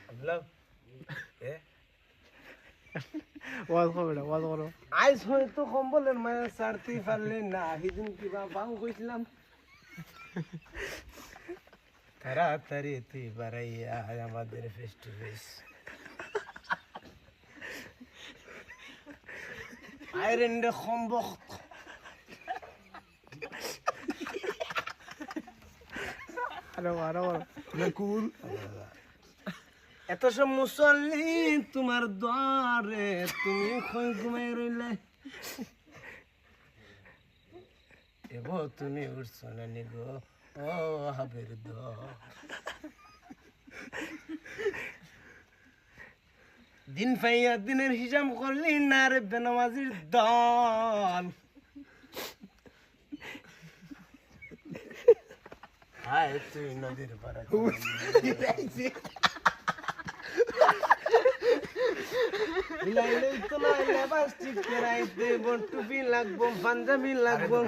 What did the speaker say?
मतलब এ ওয়াজ করো বেটা ওয়াজ করো আইস হয়তো কম্বলের মায়া ছাড়তে পারলেন না সেদিন কিবা বাং কইছিলাম তাড়াতাড়ি তুই বাড়াইয়া আমাদের ফেস টু ফেস আইরেন রে সম্বক আরো কুল এত সব মুসল্লি তোমার দ্বারে তুমি কই ঘুমাই রইলে এব তুমি উঠছো না নিগো ও হাবের দ দিন পাইয়া দিনের হিসাব করলি না রে বেনামাজির দল হায় তুই নদীর পাড়া লাইলে তো লাইলে বাস ঠিক করাইতে বটুপি লাগবো পাঞ্জাবি লাগবো